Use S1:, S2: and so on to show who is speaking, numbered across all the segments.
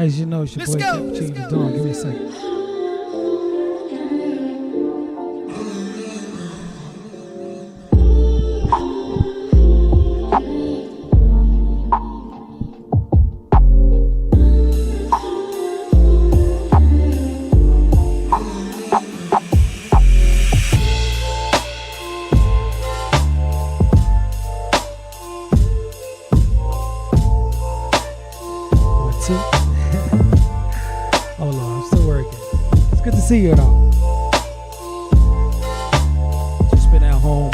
S1: As you know, it's your boy Cappuccino Dawn. Give me a second. Hold on, I'm still working. It's good to see you though. Just been at home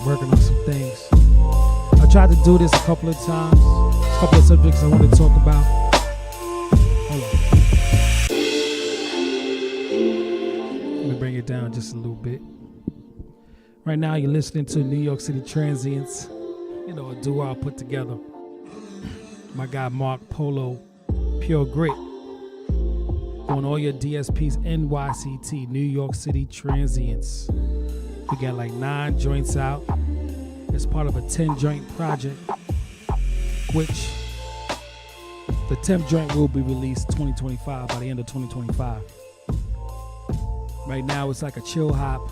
S1: working on some things. I tried to do this a couple of times. A couple of subjects I want to talk about. Hold on. Let me bring it down just a little bit. Right now you're listening to New York City Transients. You know, a duo I put together. My guy Mark Polo, Pure Grit, on all your DSPs, NYCT, New York City Transients. We got like 9 joints out. It's part of a 10-joint project, which the 10th joint will be released 2025, by the end of 2025. Right now it's like a chill hop,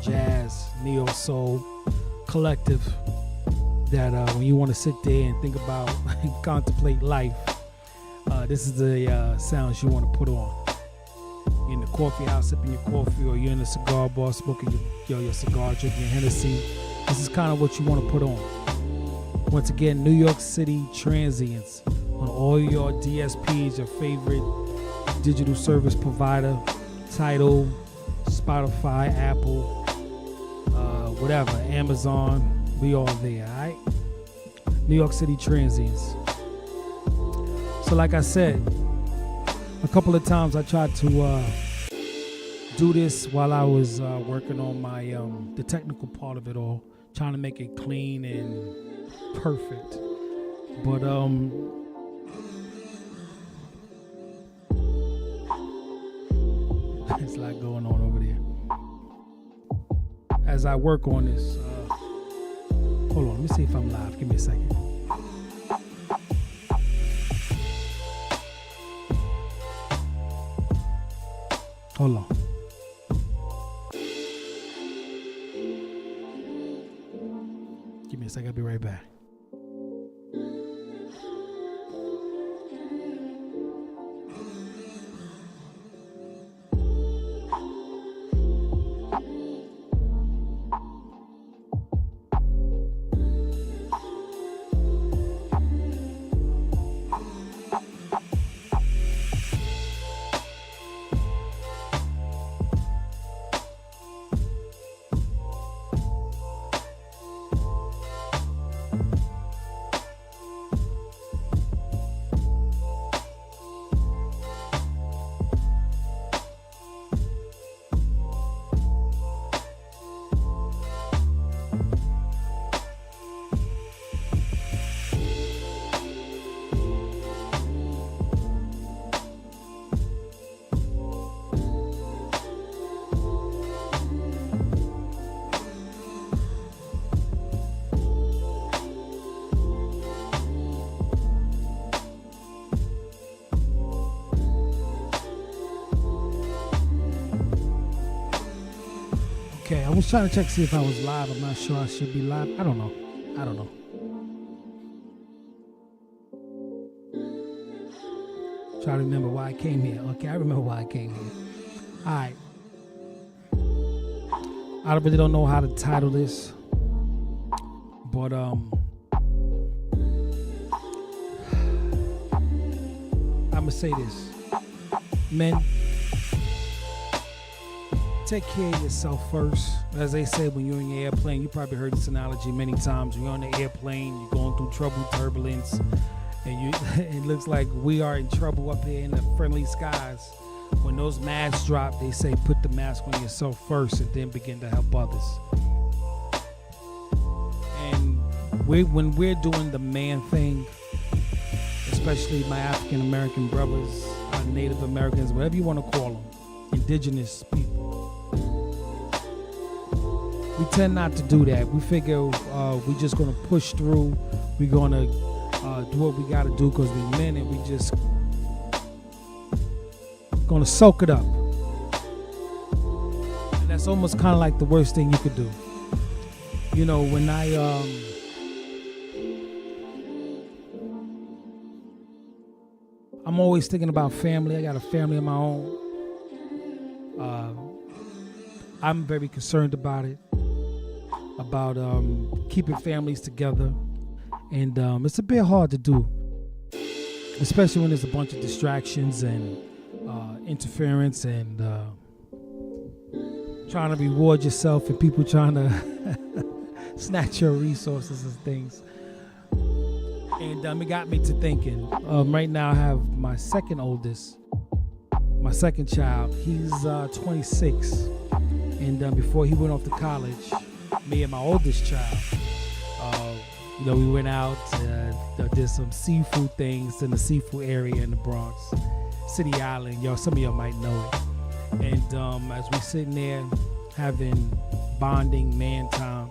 S1: jazz, neo soul collective that when you want to sit there and think about and contemplate life, this is the sounds you want to put on. You're in the coffee house sipping your coffee, or you're in a cigar bar smoking your cigar, drinking Hennessy. This is kind of what you want to put on. Once again, New York City Transients on all your DSPs, your favorite digital service provider, Tidal, Spotify, Apple, whatever, Amazon. We all there, all right? New York City Transients. So like I said, a couple of times I tried to do this while I was working on my the technical part of it all, trying to make it clean and perfect. But there's a lot going on over there. As I work on this, hold on, let me see if I'm live. Give me a second. Hold on. Give me a second, I'll be right back. Okay, I was trying to check to see if I was live. I'm not sure I should be live. I don't know. Try to remember why I came here. Okay, I remember why I came here. All right. I really don't know how to title this, but I'ma say this. Men, take care of yourself first. As they say, when you're in your airplane, you probably heard this analogy many times. When you're on the airplane, you're going through trouble, turbulence, and it looks like we are in trouble up here in the friendly skies. When those masks drop, they say put the mask on yourself first and then begin to help others. And when we're doing the man thing, especially my African American brothers, our Native Americans, whatever you want to call them, indigenous people, we tend not to do that. We figure we're just going to push through. We're going to do what we got to do because we're men, and we just gonna soak it up. And that's almost kind of like the worst thing you could do. You know, when I'm always thinking about family. I got a family of my own. I'm very concerned about it, about keeping families together. And it's a bit hard to do, especially when there's a bunch of distractions and interference and trying to reward yourself and people trying to snatch your resources and things. And it got me to thinking. Right now I have my second child. He's 26. And before he went off to college, me and my oldest child, we went out, did some seafood things in the seafood area in the Bronx, City Island. Some of y'all might know it. And as we sitting there having bonding man time,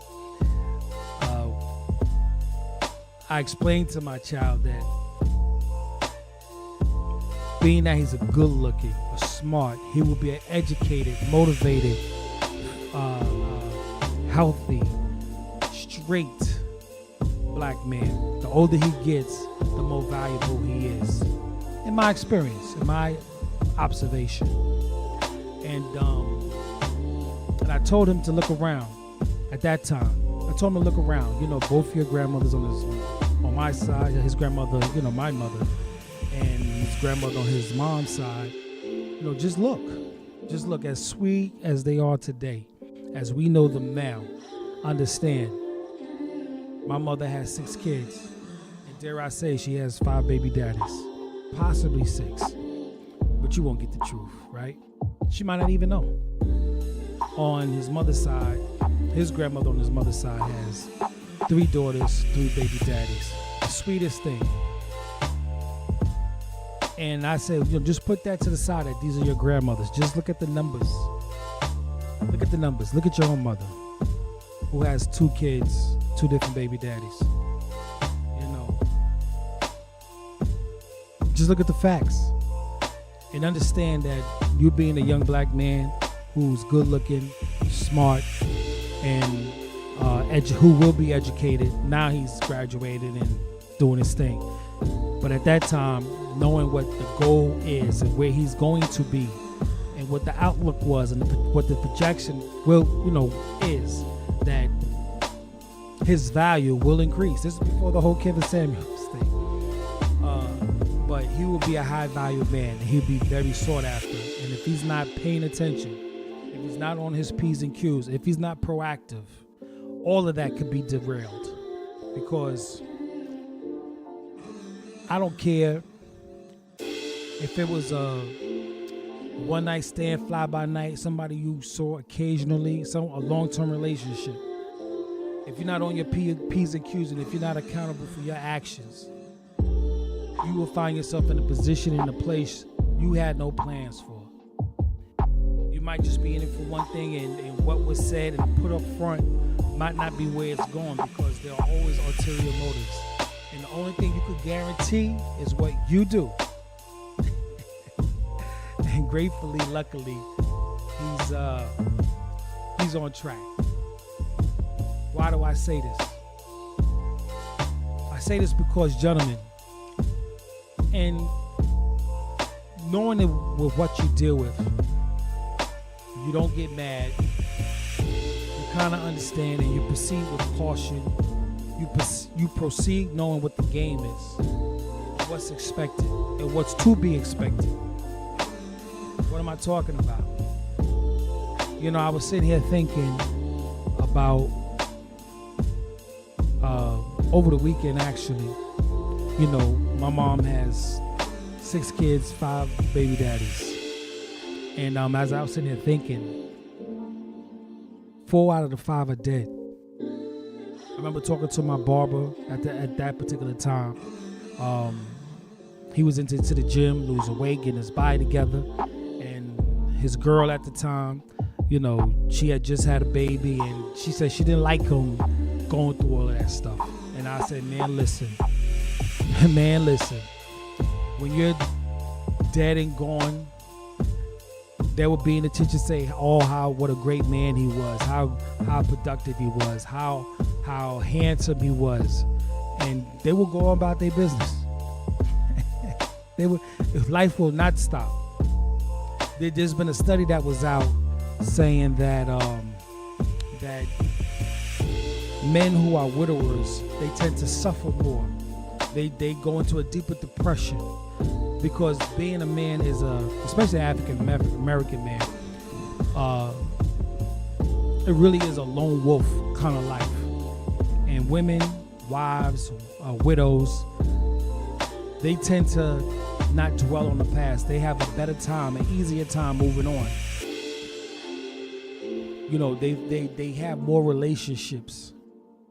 S1: I explained to my child that being that he's a good looking, a smart, he will be an educated, motivated, healthy, straight black man. The older he gets, the more valuable he is. In my experience, in my observation. And I told him to look around at that time. I told him to look around. Both your grandmothers on my side, his grandmother, my mother, and his grandmother on his mom's side. Just look. Just look, as sweet as they are today, as we know them now. Understand, my mother has 6 kids, and dare I say she has 5 baby daddies, possibly 6, but you won't get the truth, right? She might not even know. On his mother's side, his grandmother on his mother's side has 3 daughters, 3 baby daddies. The sweetest thing. And I said, just put that to the side, that these are your grandmothers. Just look at the numbers. Look at the numbers. Look at your own mother, who has 2 kids, 2 different baby daddies. Just look at the facts and understand that you being a young black man who's good looking, smart, and who will be educated. Now he's graduated and doing his thing. But at that time, knowing what the goal is and where he's going to be and what the outlook was and what the projection is, that his value will increase. This is before the whole Kevin Samuels thing. But he will be a high value man, and he'll be very sought after. And if he's not paying attention, if he's not on his P's and Q's, if he's not proactive, all of that could be derailed. Because I don't care if it was a one night stand, fly by night, somebody you saw occasionally, a long-term relationship. If you're not on your P's and Q's, and if you're not accountable for your actions, you will find yourself in a position, in a place you had no plans for. You might just be in it for one thing, and what was said and put up front might not be where it's going, because there are always ulterior motives. And the only thing you could guarantee is what you do. And gratefully, luckily, he's on track. Why do I say this? I say this because, gentlemen, and knowing that with what you deal with, you don't get mad. You kind of understand, and you proceed with caution. You proceed knowing what the game is, what's expected, and what's to be expected. What am I talking about? I was sitting here thinking about over the weekend, actually. My mom has 6 kids, 5 baby daddies. And as I was sitting here thinking, 4 out of the 5 are dead. I remember talking to my barber at that particular time. He was into the gym, losing weight, getting his body together. And his girl at the time, she had just had a baby, and she said she didn't like him going through all of that stuff. And I said, man, listen. When you're dead and gone, They would be in the kitchen say, what a great man he was, how productive he was, how handsome he was, and they will go on about their business. Life will not stop. There's been a study that was out saying that that men who are widowers, they tend to suffer more. They go into a deeper depression because being a man is especially an African American man, it really is a lone wolf kind of life. And women, wives, widows, they tend to not dwell on the past. They have a better time, an easier time moving on. You know, they have more relationships.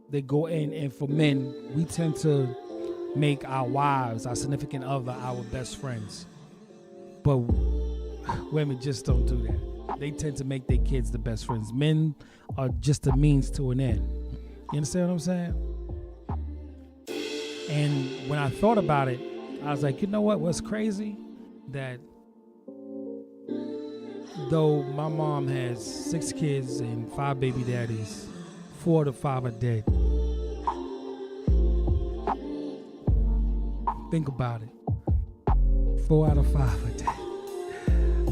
S1: They go in, and for men, we tend to make our wives, our significant other, our best friends. But women just don't do that. They tend to make their kids the best friends. Men are just a means to an end. You understand what I'm saying? And when I thought about it, I was like, you know what's crazy? That though my mom has 6 kids and 5 baby daddies, 4 to 5 are dead. Think about it. 4 out of 5 are dead.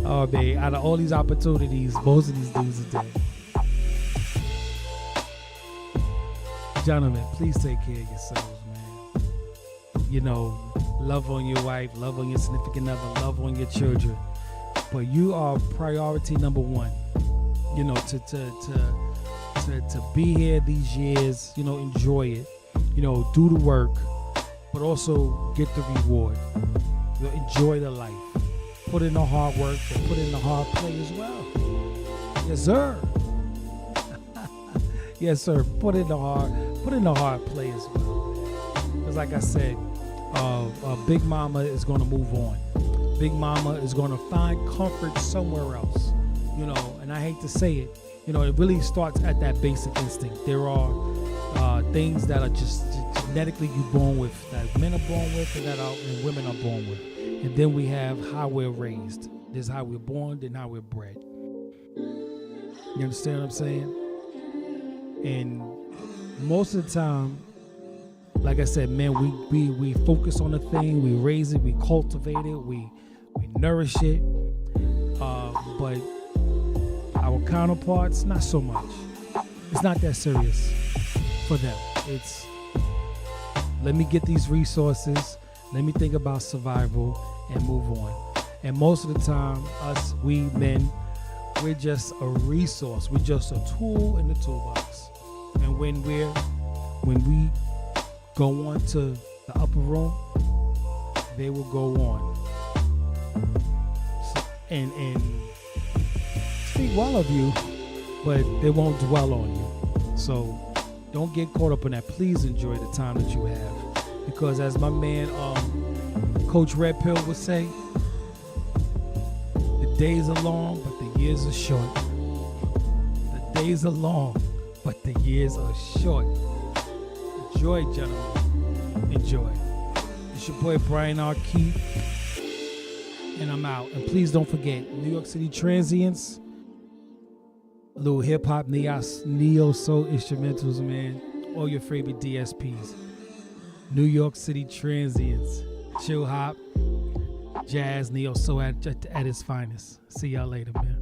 S1: Oh, man, out of all these opportunities, most of these dudes are dead. Gentlemen, please take care of yourselves, man. You know, love on your wife, love on your significant other, love on your children. But you are priority number 1. You know, to be here these years, you know, enjoy it. You know, do the work, but also get the reward. You know, enjoy the life. Put in the hard work, but put in the hard play as well. Yes, sir. Yes, sir. Put in the hard play as well. Because like I said, Big Mama is going to move on. Big Mama is going to find comfort somewhere else. You know, and I hate to say it, you know, it really starts at that basic instinct. There are things that are just genetically you're born with, that men are born with, and women are born with. And then we have how we're raised. There's how we're born, then how we're bred. You understand what I'm saying? And most of the time, like I said, man, we focus on the thing, we raise it, we cultivate it, we nourish it. But our counterparts, not so much. It's not that serious for them. It's, let me get these resources, let me think about survival and move on. And most of the time, we men, we're just a resource. We're just a tool in the toolbox. And when we go on to the upper room, they will go on and speak well of you, but they won't dwell on you. So don't get caught up in that. Please enjoy the time that you have, because as my man Coach Red Pill would say, the days are long, but the years are short. The days are long, but the years are short. Enjoy, gentlemen. Enjoy. It's your boy Brian R. Keith, and I'm out. And please don't forget, New York City Transients, a little hip hop, neo soul instrumentals, man. All your favorite DSPs. New York City Transients, chill hop, jazz, neo soul at its finest. See y'all later, man.